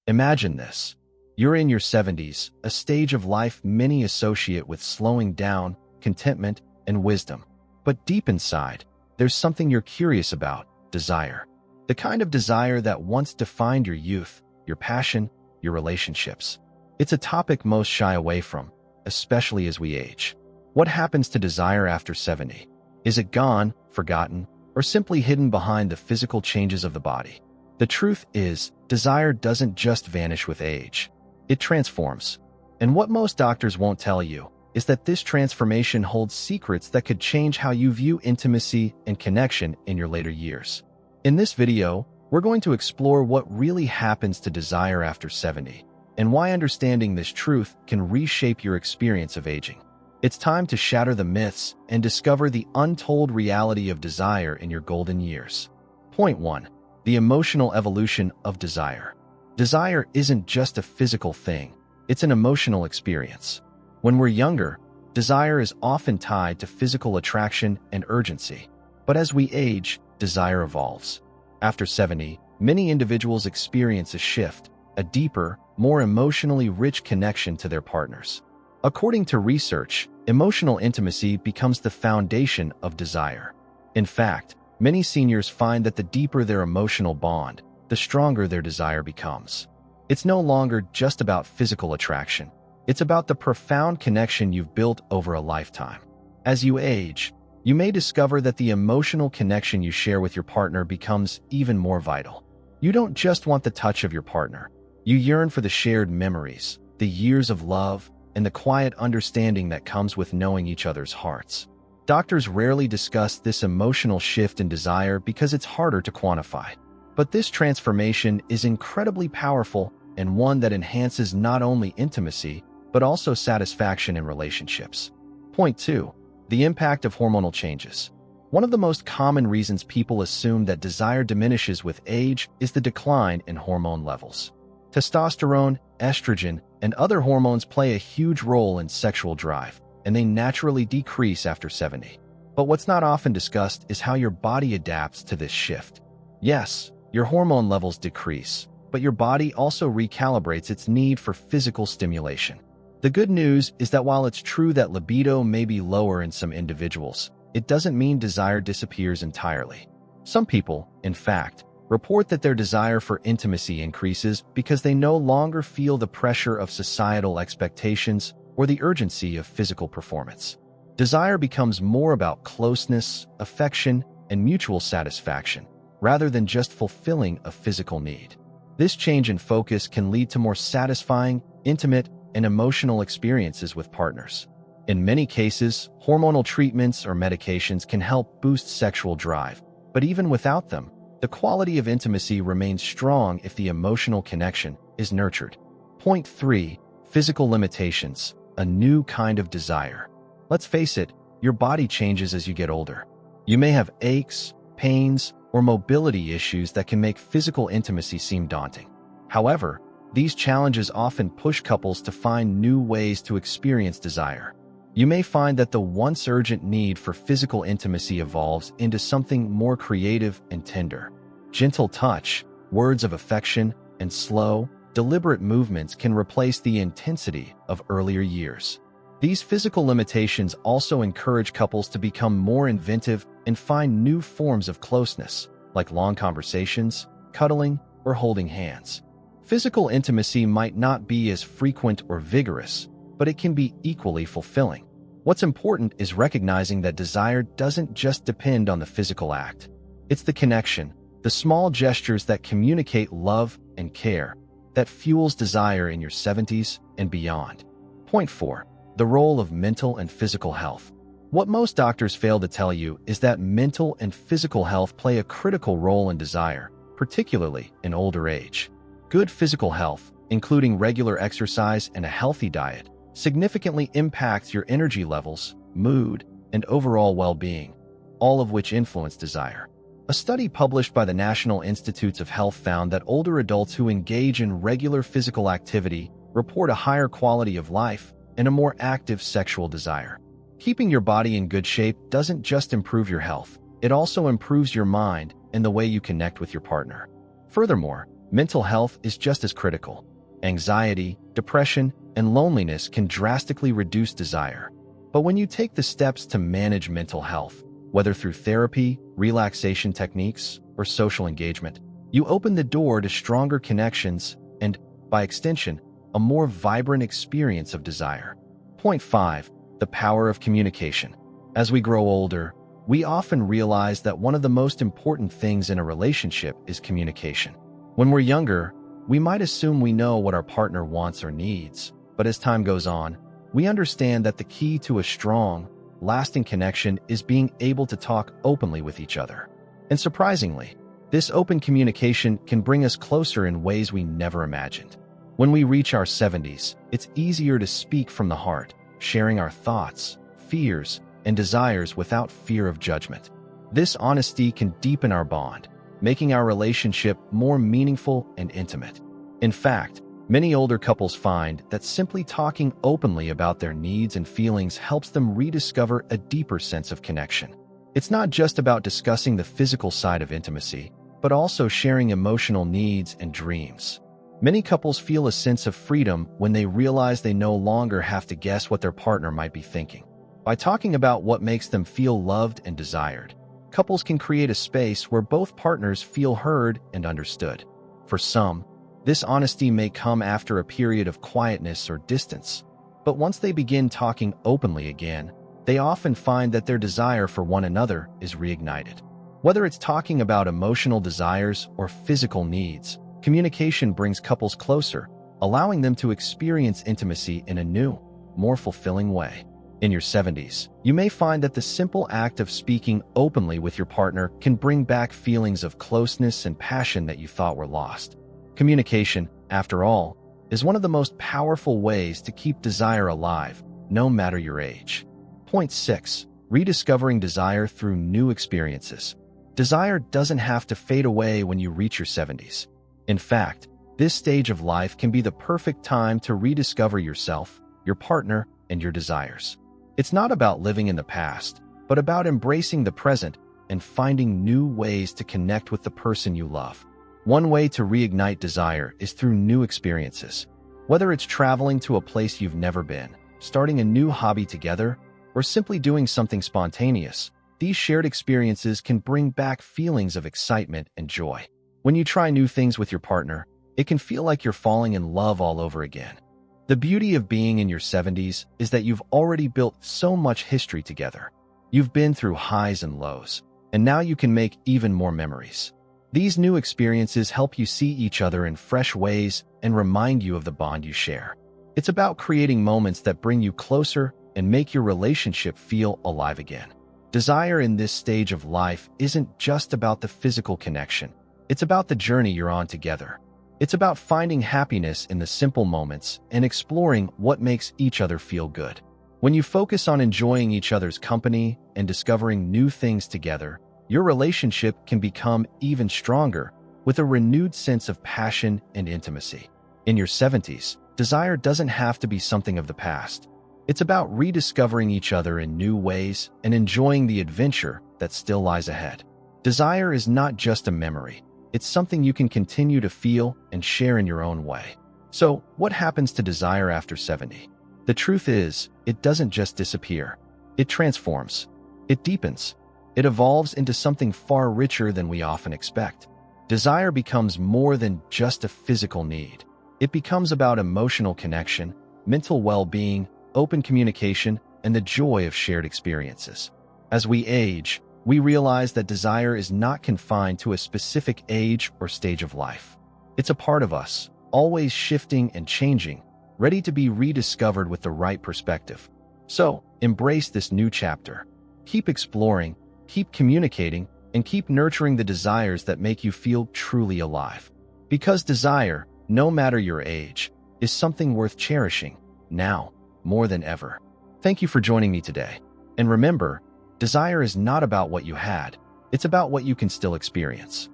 Imagine this. You're in your 70s, a stage of life many associate with slowing down, contentment, and wisdom. But deep inside, there's something you're curious about: desire. The kind of desire that once defined your youth, your passion, your relationships. It's a topic most shy away from, especially as we age. What happens to desire after 70? Is it gone, forgotten, or simply hidden behind the physical changes of the body? The truth is, desire doesn't just vanish with age. It transforms. And what most doctors won't tell you is that this transformation holds secrets that could change how you view intimacy and connection in your later years. In this video, we're going to explore what really happens to desire after 70, and why understanding this truth can reshape your experience of aging. It's time to shatter the myths and discover the untold reality of desire in your golden years. Point 1. The emotional evolution of desire. Desire isn't just a physical thing, it's an emotional experience. When we're younger, desire is often tied to physical attraction and urgency. But as we age, desire evolves. After 70, many individuals experience a shift, a deeper, more emotionally rich connection to their partners. According to research, emotional intimacy becomes the foundation of desire. In fact, many seniors find that the deeper their emotional bond, the stronger their desire becomes. It's no longer just about physical attraction. It's about the profound connection you've built over a lifetime. As you age, you may discover that the emotional connection you share with your partner becomes even more vital. You don't just want the touch of your partner. You yearn for the shared memories, the years of love, and the quiet understanding that comes with knowing each other's hearts. Doctors rarely discuss this emotional shift in desire because it's harder to quantify. But this transformation is incredibly powerful and one that enhances not only intimacy, but also satisfaction in relationships. Point 2. The impact of hormonal changes. One of the most common reasons people assume that desire diminishes with age is the decline in hormone levels. Testosterone, estrogen, and other hormones play a huge role in sexual drive, and they naturally decrease after 70. But what's not often discussed is how your body adapts to this shift. Yes, your hormone levels decrease, but your body also recalibrates its need for physical stimulation. The good news is that while it's true that libido may be lower in some individuals, it doesn't mean desire disappears entirely. Some people, in fact, report that their desire for intimacy increases because they no longer feel the pressure of societal expectations or the urgency of physical performance. Desire becomes more about closeness, affection, and mutual satisfaction, rather than just fulfilling a physical need. This change in focus can lead to more satisfying, intimate, and emotional experiences with partners. In many cases, hormonal treatments or medications can help boost sexual drive, but even without them, the quality of intimacy remains strong if the emotional connection is nurtured. Point 3. Physical limitations, a new kind of desire. Let's face it, your body changes as you get older. You may have aches, pains, or mobility issues that can make physical intimacy seem daunting. However, these challenges often push couples to find new ways to experience desire. You may find that the once urgent need for physical intimacy evolves into something more creative and tender. Gentle touch, words of affection, and slow, deliberate movements can replace the intensity of earlier years. These physical limitations also encourage couples to become more inventive and find new forms of closeness, like long conversations, cuddling, or holding hands. Physical intimacy might not be as frequent or vigorous, but it can be equally fulfilling. What's important is recognizing that desire doesn't just depend on the physical act. It's the connection, the small gestures that communicate love and care, that fuels desire in your 70s and beyond. Point 4. The role of mental and physical health. What most doctors fail to tell you is that mental and physical health play a critical role in desire, particularly in older age. Good physical health, including regular exercise and a healthy diet, significantly impacts your energy levels, mood, and overall well-being, all of which influence desire. A study published by the National Institutes of Health found that older adults who engage in regular physical activity report a higher quality of life and a more active sexual desire. Keeping your body in good shape doesn't just improve your health, it also improves your mind and the way you connect with your partner. Furthermore, mental health is just as critical. Anxiety, depression, and loneliness can drastically reduce desire. But when you take the steps to manage mental health, whether through therapy, relaxation techniques, or social engagement, you open the door to stronger connections and, by extension, a more vibrant experience of desire. Point 5. The power of communication. As we grow older, we often realize that one of the most important things in a relationship is communication. When we're younger, we might assume we know what our partner wants or needs, but as time goes on, we understand that the key to a strong, lasting connection is being able to talk openly with each other. And surprisingly, this open communication can bring us closer in ways we never imagined. When we reach our 70s, it's easier to speak from the heart, sharing our thoughts, fears, and desires without fear of judgment. This honesty can deepen our bond, making our relationship more meaningful and intimate. In fact, many older couples find that simply talking openly about their needs and feelings helps them rediscover a deeper sense of connection. It's not just about discussing the physical side of intimacy, but also sharing emotional needs and dreams. Many couples feel a sense of freedom when they realize they no longer have to guess what their partner might be thinking. By talking about what makes them feel loved and desired, couples can create a space where both partners feel heard and understood. For some, this honesty may come after a period of quietness or distance, but once they begin talking openly again, they often find that their desire for one another is reignited. Whether it's talking about emotional desires or physical needs, communication brings couples closer, allowing them to experience intimacy in a new, more fulfilling way. In your 70s, you may find that the simple act of speaking openly with your partner can bring back feelings of closeness and passion that you thought were lost. Communication, after all, is one of the most powerful ways to keep desire alive, no matter your age. Point 6. Rediscovering desire through new experiences. Desire doesn't have to fade away when you reach your 70s. In fact, this stage of life can be the perfect time to rediscover yourself, your partner, and your desires. It's not about living in the past, but about embracing the present and finding new ways to connect with the person you love. One way to reignite desire is through new experiences. Whether it's traveling to a place you've never been, starting a new hobby together, or simply doing something spontaneous, these shared experiences can bring back feelings of excitement and joy. When you try new things with your partner, it can feel like you're falling in love all over again. The beauty of being in your 70s is that you've already built so much history together. You've been through highs and lows, and now you can make even more memories. These new experiences help you see each other in fresh ways and remind you of the bond you share. It's about creating moments that bring you closer and make your relationship feel alive again. Desire in this stage of life isn't just about the physical connection. It's about the journey you're on together. It's about finding happiness in the simple moments and exploring what makes each other feel good. When you focus on enjoying each other's company and discovering new things together, your relationship can become even stronger with a renewed sense of passion and intimacy. In your 70s, desire doesn't have to be something of the past. It's about rediscovering each other in new ways and enjoying the adventure that still lies ahead. Desire is not just a memory. It's something you can continue to feel and share in your own way. So, what happens to desire after 70? The truth is, it doesn't just disappear. It transforms. It deepens. It evolves into something far richer than we often expect. Desire becomes more than just a physical need. It becomes about emotional connection, mental well-being, open communication, and the joy of shared experiences. As we age, we realize that desire is not confined to a specific age or stage of life. It's a part of us, always shifting and changing, ready to be rediscovered with the right perspective. So, embrace this new chapter. Keep exploring, keep communicating, and keep nurturing the desires that make you feel truly alive. Because desire, no matter your age, is something worth cherishing, now more than ever. Thank you for joining me today. And remember, desire is not about what you had, it's about what you can still experience.